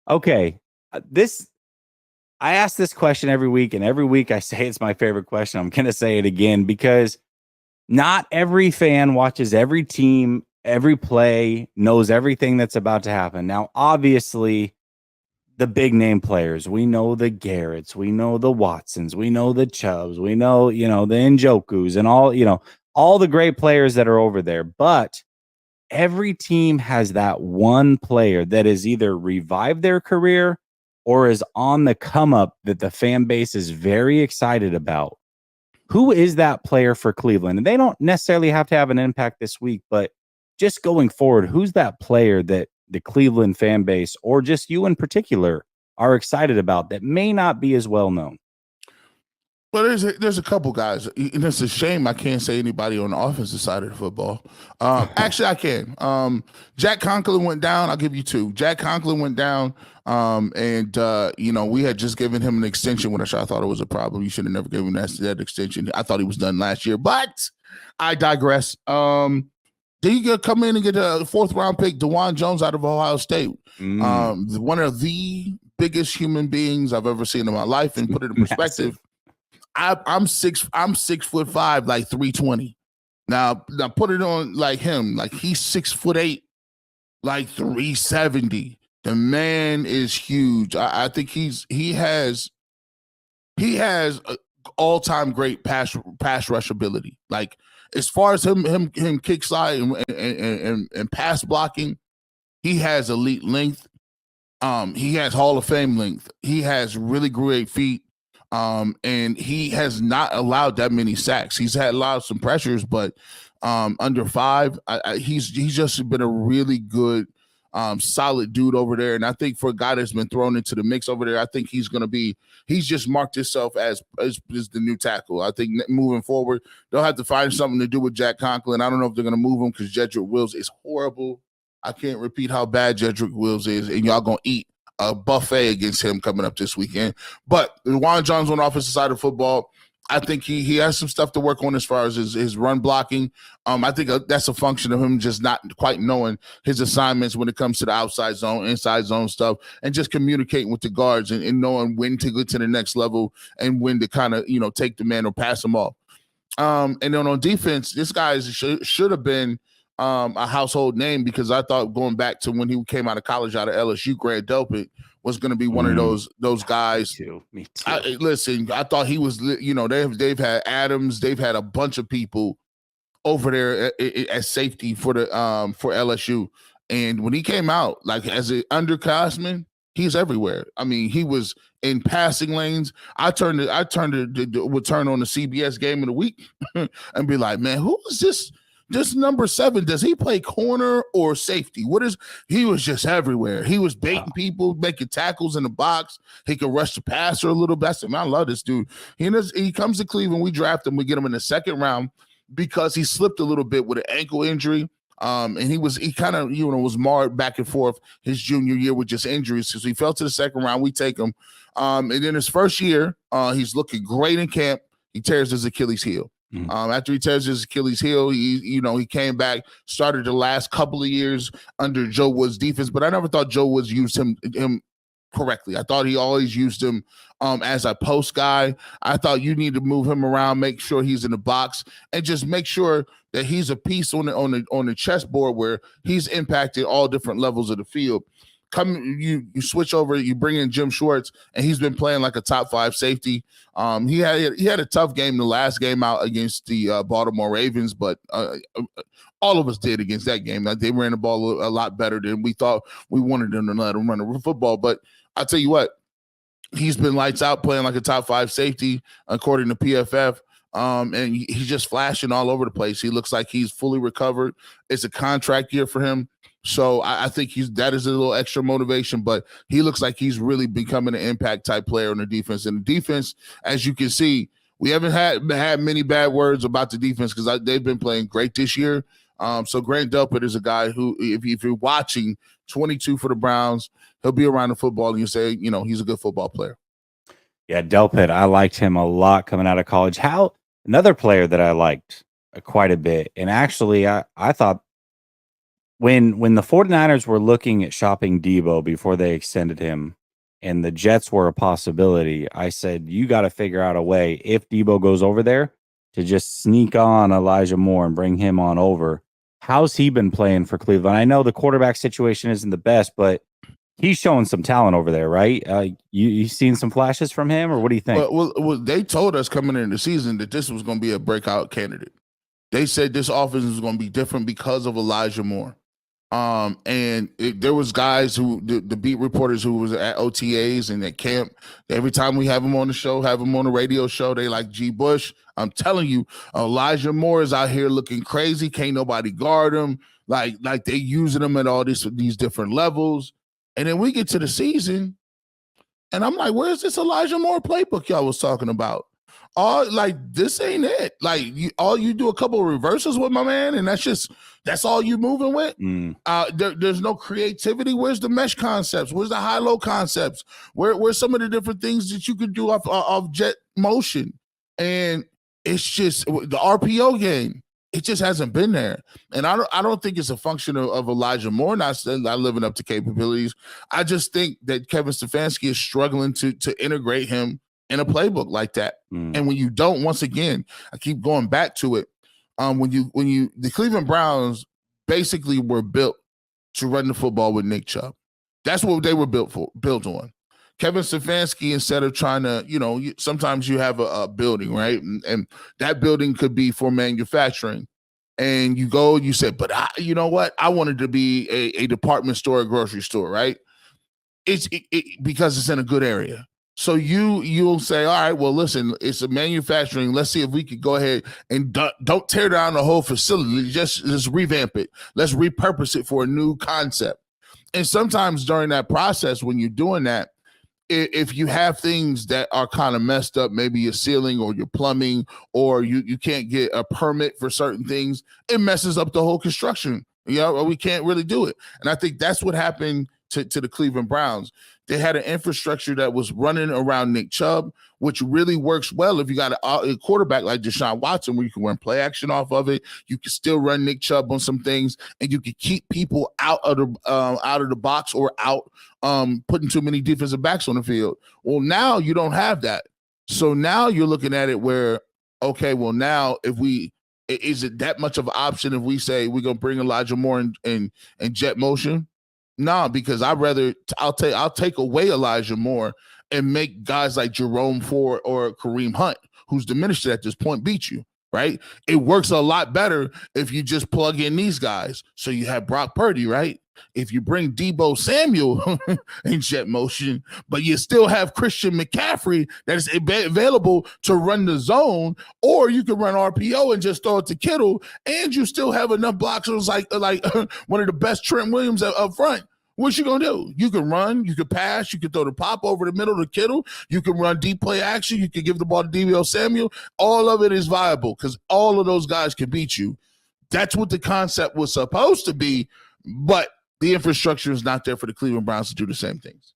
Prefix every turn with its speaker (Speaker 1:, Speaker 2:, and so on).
Speaker 1: Okay, this I ask this question every week, and every week I say it's my favorite question. I'm gonna say it again because not every fan watches every team, every play, knows everything that's about to happen. Now, obviously, the big name players, we know the Garretts, we know the Watsons, we know the Chubbs, we know, the Njokus and all the great players that are over there. But every team has that one player that has either revived their career or is on the come up that the fan base is very excited about. Who is that player for Cleveland? And they don't necessarily have to have an impact this week, but just going forward, who's that player that the Cleveland fan base or just you in particular are excited about that may not be as well known?
Speaker 2: Well, there's a couple guys, and it's a shame I can't say anybody on the offensive side of the football. Actually, I can. Jack Conklin went down. I'll give you two. Jack Conklin went down, and we had just given him an extension, which I thought it was a problem. You should have never given him that extension. I thought he was done last year, but I digress. Did he come in and get a fourth round pick, DeJuan Jones out of Ohio State? One of the biggest human beings I've ever seen in my life, and put it in perspective.
Speaker 1: Massive.
Speaker 2: I'm 6'5", like 320. Now put it on like him, like he's 6'8", like 370. The man is huge. I think he has all-time great pass rush ability. Like as far as him kick slide and pass blocking, he has elite length. He has Hall of Fame length. He has really great feet. And he has not allowed that many sacks. He's had a lot of some pressures, but under 5, he's just been a really good, solid dude over there. And I think for a guy that's been thrown into the mix over there, I think he's just marked himself as the new tackle. I think moving forward, they'll have to find something to do with Jack Conklin. I don't know if they're going to move him because Jedrick Wills is horrible. I can't repeat how bad Jedrick Wills is, and y'all going to eat a buffet against him coming up this weekend. But Juan Jones on the offensive side of football, I think he has some stuff to work on as far as his run blocking. I think that's a function of him just not quite knowing his assignments when it comes to the outside zone, inside zone stuff, and just communicating with the guards and knowing when to go to the next level and when to kind of, take the man or pass him off. And then on defense, this guy should have been a household name because I thought going back to when he came out of college out of LSU, Grant Delpit was going to be one of those guys.
Speaker 1: Me too.
Speaker 2: Listen, I thought he was. They've had Adams, they've had a bunch of people over there at safety for LSU, and when he came out like as an underclassman, he's everywhere. I mean, he was in passing lanes. Would turn on the CBS game of the week and be like, man, who is this? This number 7, does he play corner or safety? He was just everywhere. He was baiting people, making tackles in the box. He could rush the passer a little bit. I love this dude. He comes to Cleveland. We draft him. We get him in the second round because he slipped a little bit with an ankle injury. And he kind of, was marred back and forth his junior year with just injuries. So he fell to the second round. We take him. And then his first year, he's looking great in camp. He tears his Achilles heel. After he tears his Achilles heel, he came back, started the last couple of years under Joe Woods' defense, but I never thought Joe Woods used him correctly. I thought he always used him as a post guy. I thought you need to move him around, make sure he's in the box, and just make sure that he's a piece on the chessboard where he's impacted all different levels of the field. You switch over, you bring in Jim Schwartz, and he's been playing like a top 5 safety. He had a tough game the last game out against the Baltimore Ravens, but all of us did against that game. Like, they ran the ball a lot better than we thought we wanted them to let them run the football. But I'll tell you what, he's been lights out playing like a top 5 safety according to PFF. And he's just flashing all over the place. He looks like he's fully recovered. It's a contract year for him. So I think that is a little extra motivation, but he looks like he's really becoming an impact type player on the defense. And the defense, as you can see, we haven't had many bad words about the defense because they've been playing great this year. So Grant Delpit is a guy who, if you're watching, 22 for the Browns, he'll be around the football and you say, he's a good football player.
Speaker 1: Yeah, Delpit, I liked him a lot coming out of college. Another player that I liked quite a bit, and actually I thought when the 49ers were looking at shopping Debo before they extended him and the Jets were a possibility, I said, you got to figure out a way if Debo goes over there to just sneak on Elijah Moore and bring him on over. How's he been playing for Cleveland? I know the quarterback situation isn't the best, but he's showing some talent over there, right? You seen some flashes from him, or what do you think?
Speaker 2: Well, they told us coming into the season that this was going to be a breakout candidate. They said this offense was going to be different because of Elijah Moore. There was guys who the beat reporters who was at OTAs and at camp. Every time we have him on the show, have him on the radio show, they like, G. Bush, I'm telling you, Elijah Moore is out here looking crazy. Can't nobody guard him. Like they using him at all these different levels. And then we get to the season, and I'm like, where's this Elijah Moore playbook y'all was talking about? This ain't it. Like you do a couple of reversals with my man, and that's all you moving with. There's no creativity. Where's the mesh concepts? Where's the high-low concepts? Where's some of the different things that you could do off jet motion? And it's just the RPO game. It just hasn't been there. And I don't think it's a function of Elijah Moore not living up to capabilities. I just think that Kevin Stefanski is struggling to integrate him in a playbook like that. And when you don't, once again, I keep going back to it. The Cleveland Browns basically were built to run the football with Nick Chubb. That's what they were built on. Kevin Stefanski, instead of trying to, sometimes you have a building, right? And that building could be for manufacturing. And you go, you said, but you know what? I wanted to be a department store, a grocery store, right? It's because it's in a good area. So you'll say, all right, well, listen, it's a manufacturing. Let's see if we could go ahead and don't tear down the whole facility. Just revamp it. Let's repurpose it for a new concept. And sometimes during that process, when you're doing that, if you have things that are kind of messed up, maybe your ceiling or your plumbing, or you can't get a permit for certain things, it messes up the whole construction. We can't really do it. And I think that's what happened to the Cleveland Browns. They had an infrastructure that was running around Nick Chubb, which really works well if you got a quarterback like Deshaun Watson, where you can run play action off of it. You can still run Nick Chubb on some things, and you can keep people out of the box or out putting too many defensive backs on the field. Well, now you don't have that. So now you're looking at it where, okay, well, now is it that much of an option if we say we're gonna bring Elijah Moore in jet motion? No, because I'll take away Elijah Moore and make guys like Jerome Ford or Kareem Hunt, who's diminished at this point, beat you, right? It works a lot better if you just plug in these guys. So you have Brock Purdy, right? If you bring Debo Samuel in jet motion, but you still have Christian McCaffrey that is available to run the zone, or you can run RPO and just throw it to Kittle, and you still have enough blockers like one of the best Trent Williams up front. What you gonna do? You can run, you can pass, you can throw the pop over the middle to Kittle, you can run deep play action, you can give the ball to Debo Samuel. All of it is viable because all of those guys can beat you. That's what the concept was supposed to be, but the infrastructure is not there for the Cleveland Browns to do the same things.